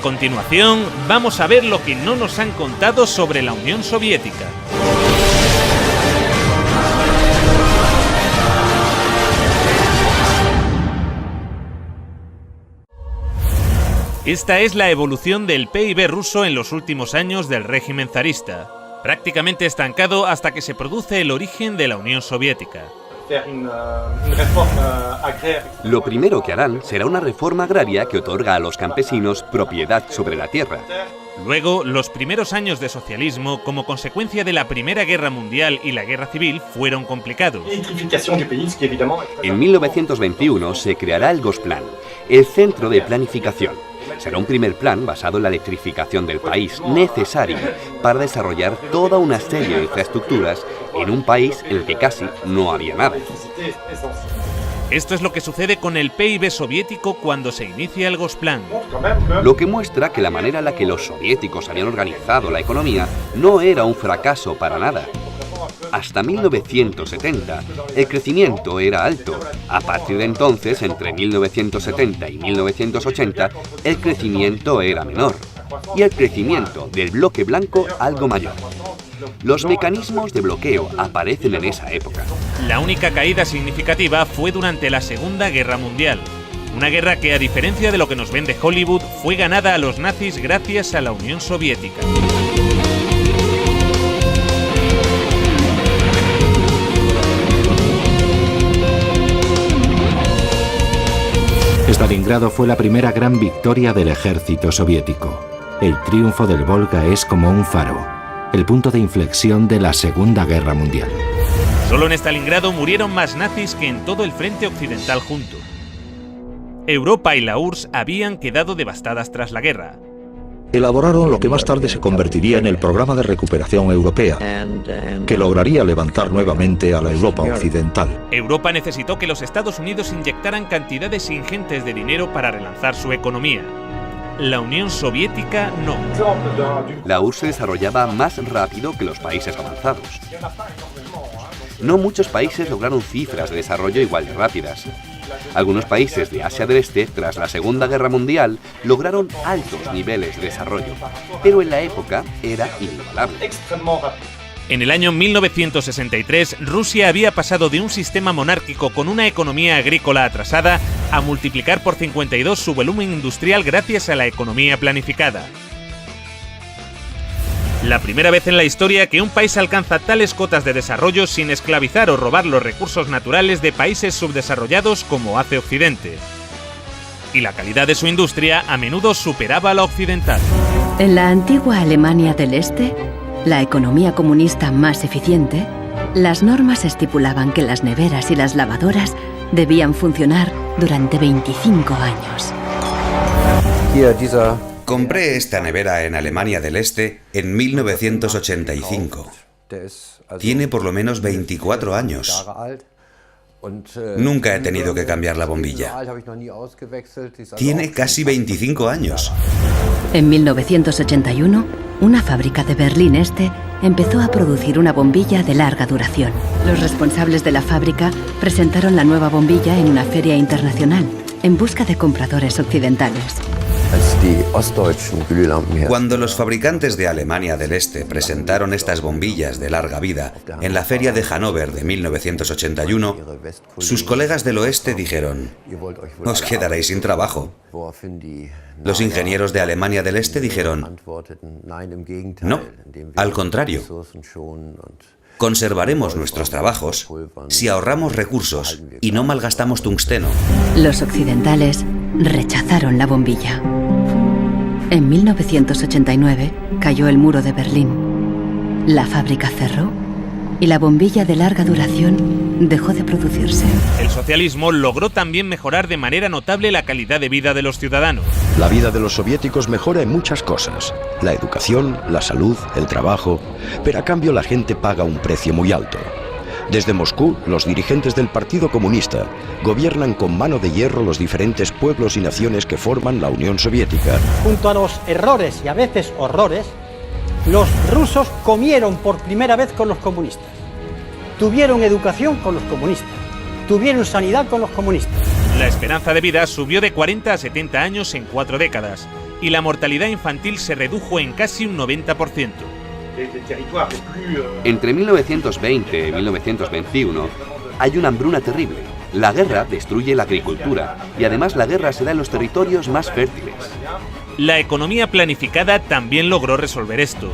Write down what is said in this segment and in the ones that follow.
continuación, vamos a ver lo que no nos han contado sobre la Unión Soviética. Esta es la evolución del PIB ruso en los últimos años del régimen zarista, prácticamente estancado hasta que se produce el origen de la Unión Soviética. Lo primero que harán será una reforma agraria que otorga a los campesinos propiedad sobre la tierra. Luego, los primeros años de socialismo, como consecuencia de la Primera Guerra Mundial y la Guerra Civil, fueron complicados. En 1921 se creará el Gosplan, el Centro de Planificación. Será un primer plan basado en la electrificación del país, necesario para desarrollar toda una serie de infraestructuras en un país en el que casi no había nada. Esto es lo que sucede con el PIB soviético cuando se inicia el Gosplan. Lo que muestra que la manera en la que los soviéticos habían organizado la economía no era un fracaso para nada. Hasta 1970, el crecimiento era alto. A partir de entonces, entre 1970 y 1980, el crecimiento era menor. Y el crecimiento del bloque blanco algo mayor. Los mecanismos de bloqueo aparecen en esa época. La única caída significativa fue durante la Segunda Guerra Mundial. Una guerra que, a diferencia de lo que nos vende Hollywood, fue ganada a los nazis gracias a la Unión Soviética. Stalingrado fue la primera gran victoria del ejército soviético. El triunfo del Volga es como un faro, el punto de inflexión de la Segunda Guerra Mundial. Solo en Stalingrado murieron más nazis que en todo el frente occidental junto. Europa y la URSS habían quedado devastadas tras la guerra. Elaboraron lo que más tarde se convertiría en el Programa de Recuperación Europea, que lograría levantar nuevamente a la Europa occidental. Europa necesitó que los Estados Unidos inyectaran cantidades ingentes de dinero para relanzar su economía. La Unión Soviética no. La URSS se desarrollaba más rápido que los países avanzados. No muchos países lograron cifras de desarrollo igual de rápidas. Algunos países de Asia del Este, tras la Segunda Guerra Mundial, lograron altos niveles de desarrollo, pero en la época era inigualable. En el año 1963, Rusia había pasado de un sistema monárquico con una economía agrícola atrasada a multiplicar por 52 su volumen industrial gracias a la economía planificada. La primera vez en la historia que un país alcanza tales cotas de desarrollo sin esclavizar o robar los recursos naturales de países subdesarrollados como hace Occidente. Y la calidad de su industria a menudo superaba a la occidental. En la antigua Alemania del Este, la economía comunista más eficiente, las normas estipulaban que las neveras y las lavadoras debían funcionar durante 25 años. Compré esta nevera en Alemania del Este en 1985. Tiene por lo menos 24 años. Nunca he tenido que cambiar la bombilla. Tiene casi 25 años. En 1981, una fábrica de Berlín Este empezó a producir una bombilla de larga duración. Los responsables de la fábrica presentaron la nueva bombilla en una feria internacional, en busca de compradores occidentales. Cuando los fabricantes de Alemania del Este presentaron estas bombillas de larga vida en la feria de Hannover de 1981, sus colegas del oeste dijeron: «Os quedaréis sin trabajo». Los ingenieros de Alemania del Este dijeron: «No, al contrario. Conservaremos nuestros trabajos si ahorramos recursos y no malgastamos tungsteno». Los occidentales rechazaron la bombilla. En 1989 cayó el muro de Berlín. La fábrica cerró y la bombilla de larga duración dejó de producirse. El socialismo logró también mejorar de manera notable la calidad de vida de los ciudadanos. La vida de los soviéticos mejora en muchas cosas: la educación, la salud, el trabajo, pero a cambio la gente paga un precio muy alto. Desde Moscú, los dirigentes del Partido Comunista gobiernan con mano de hierro los diferentes pueblos y naciones que forman la Unión Soviética. Junto a los errores y a veces horrores, los rusos comieron por primera vez con los comunistas. Tuvieron educación con los comunistas. Tuvieron sanidad con los comunistas. La esperanza de vida subió de 40 a 70 años en 4 décadas. y la mortalidad infantil se redujo en casi un 90%. Entre 1920 y 1921 hay una hambruna terrible. La guerra destruye la agricultura y además la guerra se da en los territorios más fértiles. La economía planificada también logró resolver esto,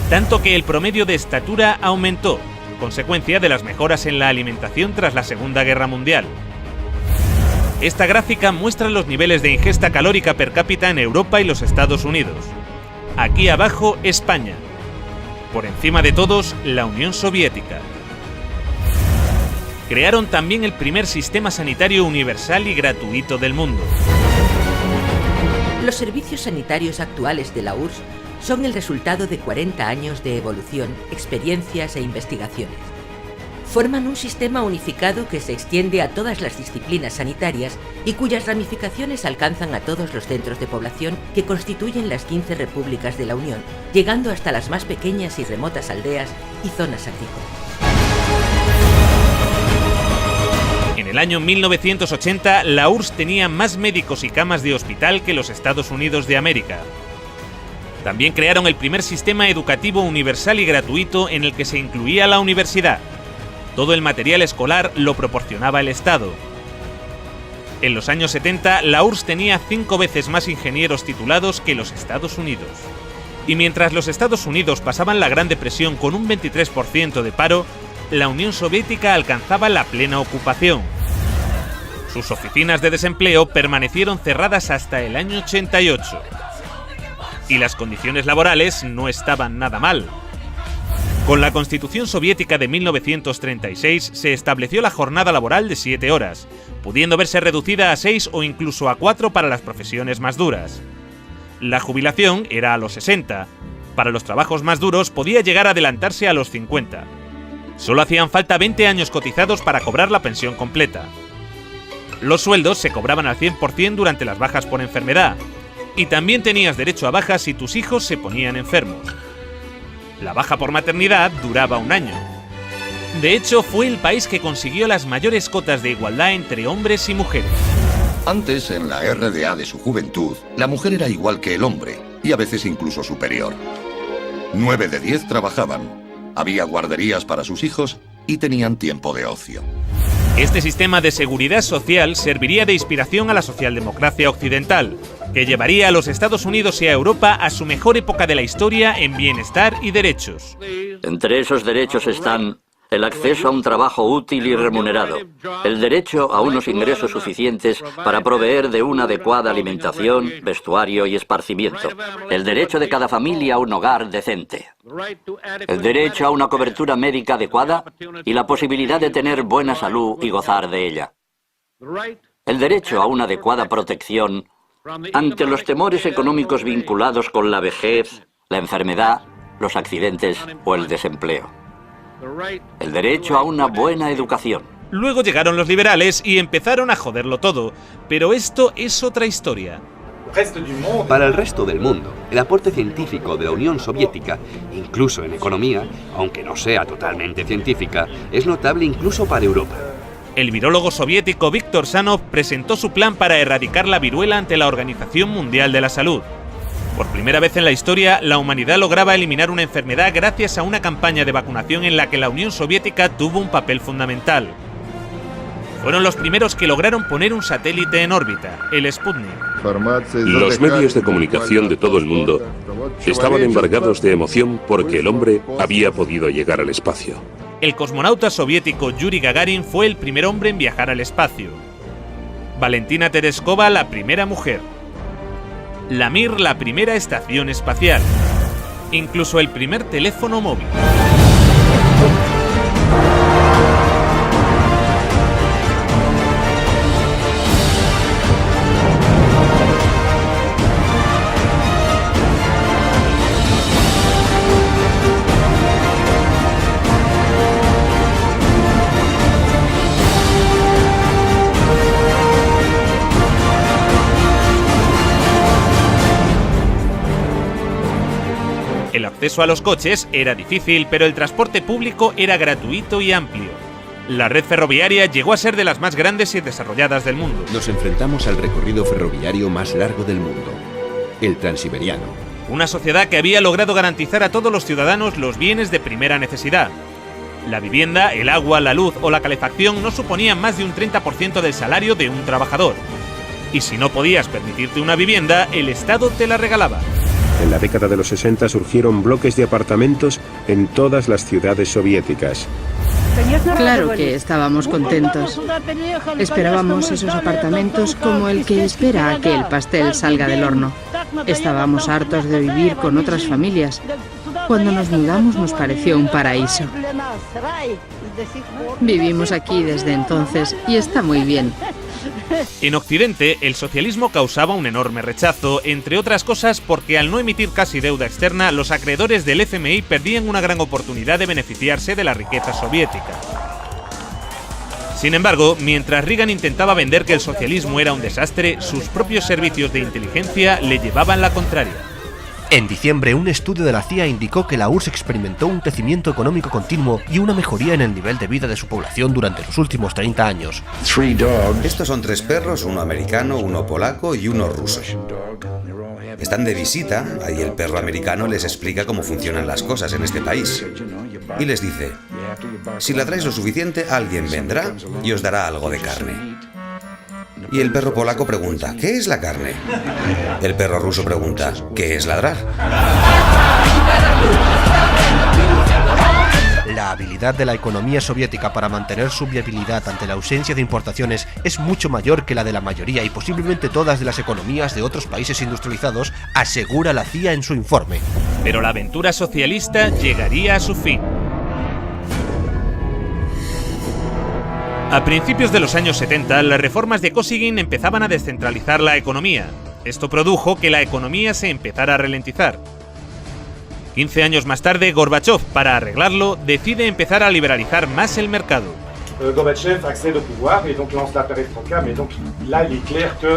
tanto que el promedio de estatura aumentó, consecuencia de las mejoras en la alimentación tras la Segunda Guerra Mundial. Esta gráfica muestra los niveles de ingesta calórica per cápita en Europa y los Estados Unidos. Aquí abajo, España. Por encima de todos, la Unión Soviética. Crearon también el primer sistema sanitario universal y gratuito del mundo. Los servicios sanitarios actuales de la URSS son el resultado de 40 años de evolución, experiencias e investigaciones. Forman un sistema unificado que se extiende a todas las disciplinas sanitarias y cuyas ramificaciones alcanzan a todos los centros de población que constituyen las 15 repúblicas de la Unión, llegando hasta las más pequeñas y remotas aldeas y zonas agrícolas. En el año 1980, la URSS tenía más médicos y camas de hospital que los Estados Unidos de América. También crearon el primer sistema educativo universal y gratuito en el que se incluía la universidad. Todo el material escolar lo proporcionaba el Estado. En los años 70, la URSS tenía 5 veces más ingenieros titulados que los Estados Unidos. Y mientras los Estados Unidos pasaban la Gran Depresión con un 23% de paro, la Unión Soviética alcanzaba la plena ocupación. Sus oficinas de desempleo permanecieron cerradas hasta el año 88. Y las condiciones laborales no estaban nada mal. Con la Constitución Soviética de 1936 se estableció la jornada laboral de 7 horas, pudiendo verse reducida a 6 o incluso a 4 para las profesiones más duras. La jubilación era a los 60. Para los trabajos más duros podía llegar a adelantarse a los 50. Solo hacían falta 20 años cotizados para cobrar la pensión completa. Los sueldos se cobraban al 100% durante las bajas por enfermedad, y también tenías derecho a bajas si tus hijos se ponían enfermos. La baja por maternidad duraba 1 año. De hecho, fue el país que consiguió las mayores cotas de igualdad entre hombres y mujeres. Antes, en la RDA de su juventud, la mujer era igual que el hombre, y a veces incluso superior. 9 de 10 trabajaban. Había guarderías para sus hijos y tenían tiempo de ocio. Este sistema de seguridad social serviría de inspiración a la socialdemocracia occidental, que llevaría a los Estados Unidos y a Europa a su mejor época de la historia en bienestar y derechos. Entre esos derechos están el acceso a un trabajo útil y remunerado, el derecho a unos ingresos suficientes para proveer de una adecuada alimentación, vestuario y esparcimiento, el derecho de cada familia a un hogar decente, el derecho a una cobertura médica adecuada y la posibilidad de tener buena salud y gozar de ella, el derecho a una adecuada protección ante los temores económicos vinculados con la vejez, la enfermedad, los accidentes o el desempleo. El derecho a una buena educación. Luego llegaron los liberales y empezaron a joderlo todo, pero esto es otra historia. Para el resto del mundo, el aporte científico de la Unión Soviética, incluso en economía, aunque no sea totalmente científica, es notable incluso para Europa. El virólogo soviético Viktor Sanov presentó su plan para erradicar la viruela ante la Organización Mundial de la Salud. Por primera vez en la historia, la humanidad lograba eliminar una enfermedad gracias a una campaña de vacunación en la que la Unión Soviética tuvo un papel fundamental. Fueron los primeros que lograron poner un satélite en órbita, el Sputnik. Los medios de comunicación de todo el mundo estaban embargados de emoción porque el hombre había podido llegar al espacio. El cosmonauta soviético Yuri Gagarin fue el primer hombre en viajar al espacio. Valentina Tereskova, la primera mujer. La Mir, la primera estación espacial. Incluso el primer teléfono móvil. El acceso a los coches era difícil, pero el transporte público era gratuito y amplio. La red ferroviaria llegó a ser de las más grandes y desarrolladas del mundo. Nos enfrentamos al recorrido ferroviario más largo del mundo. el Transiberiano. Una sociedad que había logrado garantizar a todos los ciudadanos los bienes de primera necesidad. La vivienda, el agua, la luz o la calefacción no suponían más de un 30% del salario de un trabajador. Y si no podías permitirte una vivienda, el Estado te la regalaba. En la década de los 60 surgieron bloques de apartamentos en todas las ciudades soviéticas. Claro que estábamos contentos. Esperábamos esos apartamentos como el que espera a que el pastel salga del horno. Estábamos hartos de vivir con otras familias. Cuando nos mudamos nos pareció un paraíso. Vivimos aquí desde entonces y está muy bien. En Occidente, el socialismo causaba un enorme rechazo, entre otras cosas porque al no emitir casi deuda externa, los acreedores del FMI perdían una gran oportunidad de beneficiarse de la riqueza soviética. Sin embargo, mientras Reagan intentaba vender que el socialismo era un desastre, sus propios servicios de inteligencia le llevaban la contraria. En diciembre, un estudio de la CIA indicó que la URSS experimentó un crecimiento económico continuo y una mejoría en el nivel de vida de su población durante los últimos 30 años. Estos son 3 perros, uno americano, uno polaco y uno ruso. Están de visita, ahí el perro americano les explica cómo funcionan las cosas en este país. Y les dice, si ladráis lo suficiente, alguien vendrá y os dará algo de carne. Y el perro polaco pregunta, ¿qué es la carne? El perro ruso pregunta, ¿qué es ladrar? La habilidad de la economía soviética para mantener su viabilidad ante la ausencia de importaciones es mucho mayor que la de la mayoría y posiblemente todas de las economías de otros países industrializados, asegura la CIA en su informe. Pero la aventura socialista llegaría a su fin. A principios de los años 70, las reformas de Kosygin empezaban a descentralizar la economía. Esto produjo que la economía se empezara a ralentizar. 15 años más tarde, Gorbachev, para arreglarlo, decide empezar a liberalizar más el mercado.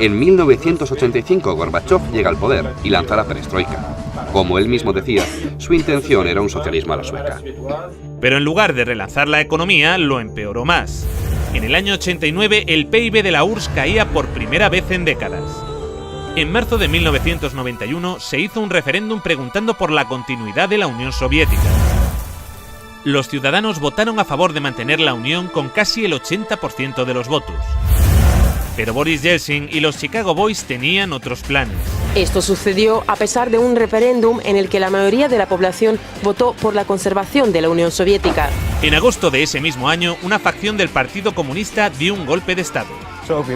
En 1985 Gorbachev llega al poder y lanza la perestroika. Como él mismo decía, su intención era un socialismo a la sueca. Pero en lugar de relanzar la economía, lo empeoró más. En el año 89, el PIB de la URSS caía por primera vez en décadas. En marzo de 1991 se hizo un referéndum preguntando por la continuidad de la Unión Soviética. Los ciudadanos votaron a favor de mantener la Unión con casi el 80% de los votos. Pero Boris Yeltsin y los Chicago Boys tenían otros planes. Esto sucedió a pesar de un referéndum en el que la mayoría de la población votó por la conservación de la Unión Soviética. En agosto de ese mismo año, una facción del Partido Comunista dio un golpe de Estado.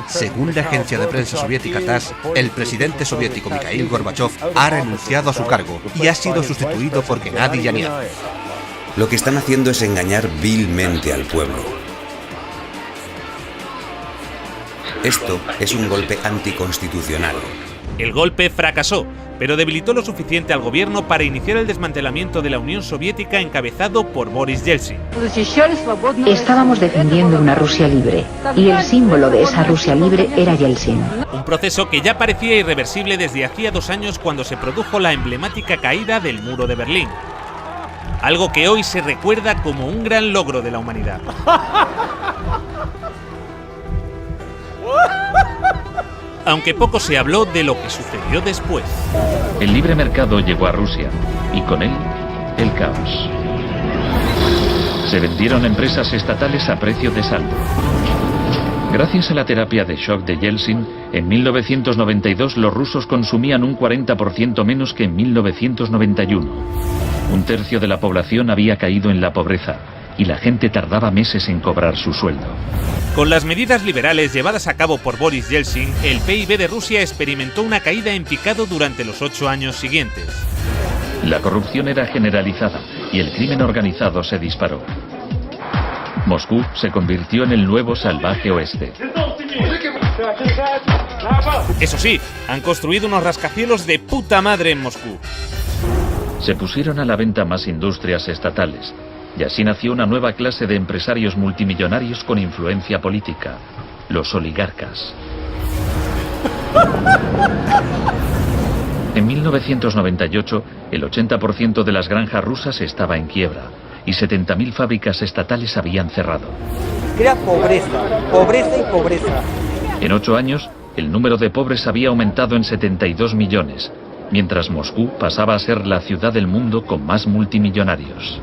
Según la agencia de prensa soviética TASS, el presidente soviético Mikhail Gorbachev ha renunciado a su cargo y ha sido sustituido por Gennady Yanev. Lo que están haciendo es engañar vilmente al pueblo. Esto es un golpe anticonstitucional. El golpe fracasó, pero debilitó lo suficiente al gobierno para iniciar el desmantelamiento de la Unión Soviética encabezado por Boris Yeltsin. Estábamos defendiendo una Rusia libre, y el símbolo de esa Rusia libre era Yeltsin. Un proceso que ya parecía irreversible desde hacía 2 años cuando se produjo la emblemática caída del muro de Berlín. Algo que hoy se recuerda como un gran logro de la humanidad. Aunque poco se habló de lo que sucedió después. El libre mercado llegó a Rusia, y con él, el caos. Se vendieron empresas estatales a precio de saldo. Gracias a la terapia de shock de Yeltsin, en 1992 los rusos consumían un 40% menos que en 1991. 1/3 de la población había caído en la pobreza, y la gente tardaba meses en cobrar su sueldo. Con las medidas liberales llevadas a cabo por Boris Yeltsin, el PIB de Rusia experimentó una caída en picado durante los 8 años siguientes. La corrupción era generalizada y el crimen organizado se disparó. Moscú se convirtió en el nuevo salvaje oeste. Eso sí, han construido unos rascacielos de puta madre en Moscú. Se pusieron a la venta más industrias estatales. Y así nació una nueva clase de empresarios multimillonarios con influencia política, los oligarcas. En 1998, el 80% de las granjas rusas estaba en quiebra y 70.000 fábricas estatales habían cerrado. Era pobreza, pobreza y pobreza. En 8 años, el número de pobres había aumentado en 72 millones mientras Moscú pasaba a ser la ciudad del mundo con más multimillonarios.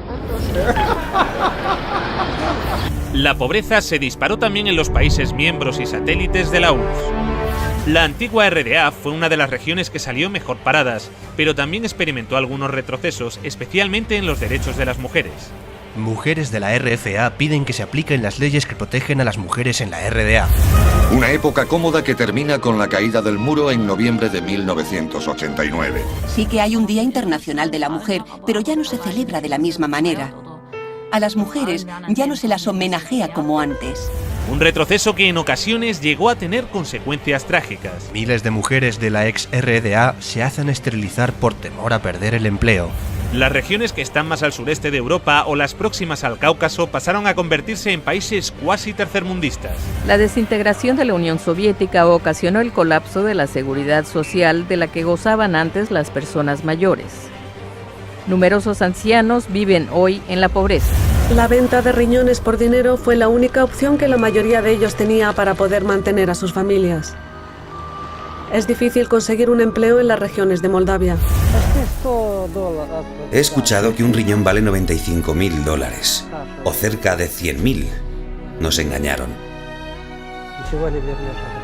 La pobreza se disparó también en los países miembros y satélites de la URSS. La antigua RDA fue una de las regiones que salió mejor paradas, pero también experimentó algunos retrocesos, especialmente en los derechos de las mujeres. Mujeres de la RFA piden que se apliquen las leyes que protegen a las mujeres en la RDA. Una época cómoda que termina con la caída del muro en noviembre de 1989. Sí que hay un Día Internacional de la Mujer, pero ya no se celebra de la misma manera. A las mujeres ya no se las homenajea como antes. Un retroceso que en ocasiones llegó a tener consecuencias trágicas. Miles de mujeres de la ex RDA se hacen esterilizar por temor a perder el empleo. Las regiones que están más al sureste de Europa o las próximas al Cáucaso pasaron a convertirse en países cuasi tercermundistas. La desintegración de la Unión Soviética ocasionó el colapso de la seguridad social de la que gozaban antes las personas mayores. Numerosos ancianos viven hoy en la pobreza. La venta de riñones por dinero fue la única opción que la mayoría de ellos tenía para poder mantener a sus familias. Es difícil conseguir un empleo en las regiones de Moldavia. He escuchado que un riñón vale $95.000, o cerca de 100.000. Nos engañaron.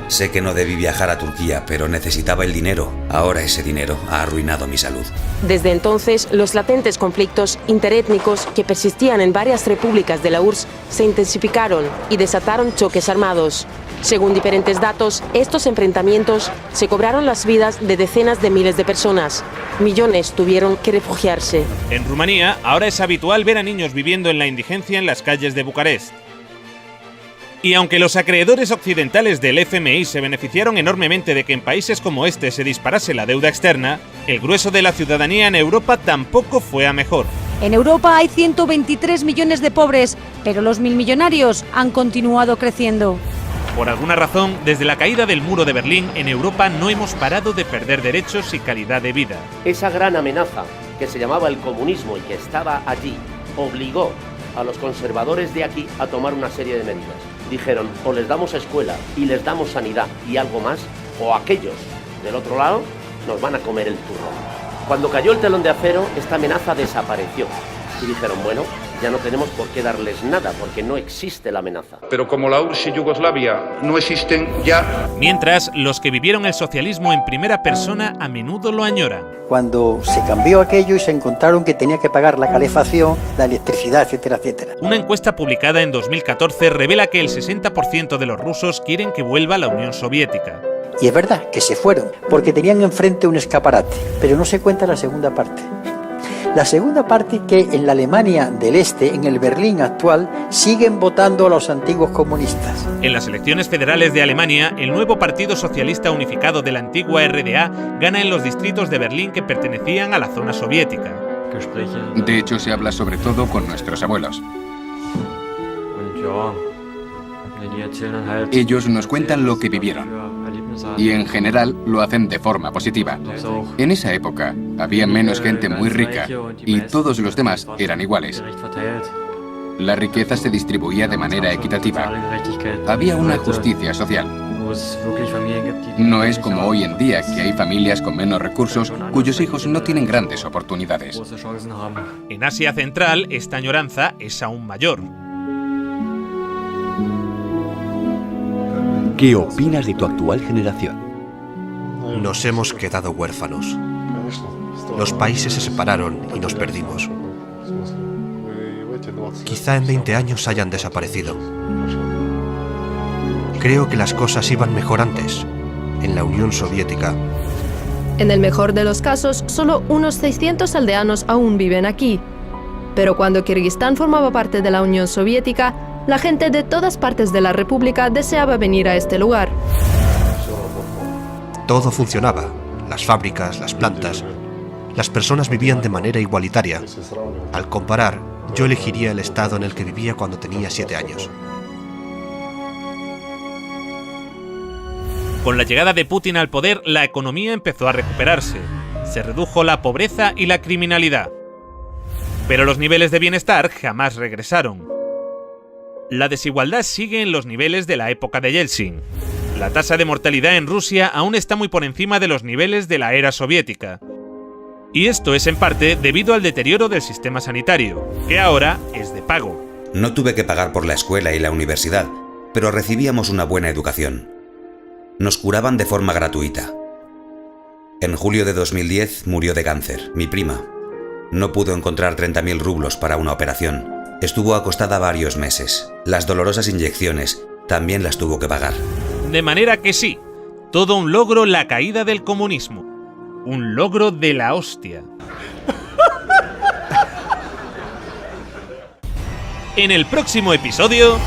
Sé que no debí viajar a Turquía, pero necesitaba el dinero. Ahora ese dinero ha arruinado mi salud. Desde entonces, los latentes conflictos interétnicos que persistían en varias repúblicas de la URSS se intensificaron y desataron choques armados. Según diferentes datos, estos enfrentamientos se cobraron las vidas de decenas de miles de personas. Millones tuvieron que refugiarse. En Rumanía, ahora es habitual ver a niños viviendo en la indigencia en las calles de Bucarest. Y aunque los acreedores occidentales del FMI se beneficiaron enormemente de que en países como este se disparase la deuda externa, el grueso de la ciudadanía en Europa tampoco fue a mejor. En Europa hay 123 millones de pobres, pero los milmillonarios han continuado creciendo. Por alguna razón, desde la caída del muro de Berlín, en Europa no hemos parado de perder derechos y calidad de vida. Esa gran amenaza que se llamaba el comunismo y que estaba allí, obligó a los conservadores de aquí a tomar una serie de medidas. Dijeron, o les damos escuela y les damos sanidad y algo más, o aquellos del otro lado nos van a comer el turrón. Cuando cayó el telón de acero, esta amenaza desapareció. Y dijeron, bueno, ya no tenemos por qué darles nada, porque no existe la amenaza. Pero como la URSS y Yugoslavia no existen ya... Mientras, los que vivieron el socialismo en primera persona a menudo lo añoran. Cuando se cambió aquello y se encontraron que tenía que pagar la calefacción, la electricidad, etcétera, etcétera. Una encuesta publicada en 2014 revela que el 60% de los rusos quieren que vuelva la Unión Soviética. Y es verdad que se fueron, porque tenían enfrente un escaparate, pero no se cuenta la segunda parte. La segunda parte, que en la Alemania del Este, en el Berlín actual, siguen votando a los antiguos comunistas. En las elecciones federales de Alemania, el nuevo Partido Socialista Unificado de la antigua RDA gana en los distritos de Berlín que pertenecían a la zona soviética. De hecho, se habla sobre todo con nuestros abuelos. Ellos nos cuentan lo que vivieron. Y en general lo hacen de forma positiva. En esa época había menos gente muy rica y todos los demás eran iguales. La riqueza se distribuía de manera equitativa. Había una justicia social. No es como hoy en día, que hay familias con menos recursos cuyos hijos no tienen grandes oportunidades. En Asia Central, esta añoranza es aún mayor. ¿Qué opinas de tu actual generación? Nos hemos quedado huérfanos. Los países se separaron y nos perdimos. Quizá en 20 años hayan desaparecido. Creo que las cosas iban mejor antes, en la Unión Soviética. En el mejor de los casos, solo unos 600 aldeanos aún viven aquí. Pero cuando Kirguistán formaba parte de la Unión Soviética, la gente de todas partes de la República deseaba venir a este lugar. Todo funcionaba, las fábricas, las plantas. Las personas vivían de manera igualitaria. Al comparar, yo elegiría el estado en el que vivía cuando tenía 7 años. Con la llegada de Putin al poder, la economía empezó a recuperarse. Se redujo la pobreza y la criminalidad. Pero los niveles de bienestar jamás regresaron. La desigualdad sigue en los niveles de la época de Yeltsin. La tasa de mortalidad en Rusia aún está muy por encima de los niveles de la era soviética. Y esto es en parte debido al deterioro del sistema sanitario, que ahora es de pago. No tuve que pagar por la escuela y la universidad, pero recibíamos una buena educación. Nos curaban de forma gratuita. En julio de 2010 murió de cáncer, mi prima. No pudo encontrar 30.000 rublos para una operación. Estuvo acostada varios meses. Las dolorosas inyecciones también las tuvo que pagar. De manera que sí, todo un logro la caída del comunismo. Un logro de la hostia. En el próximo episodio...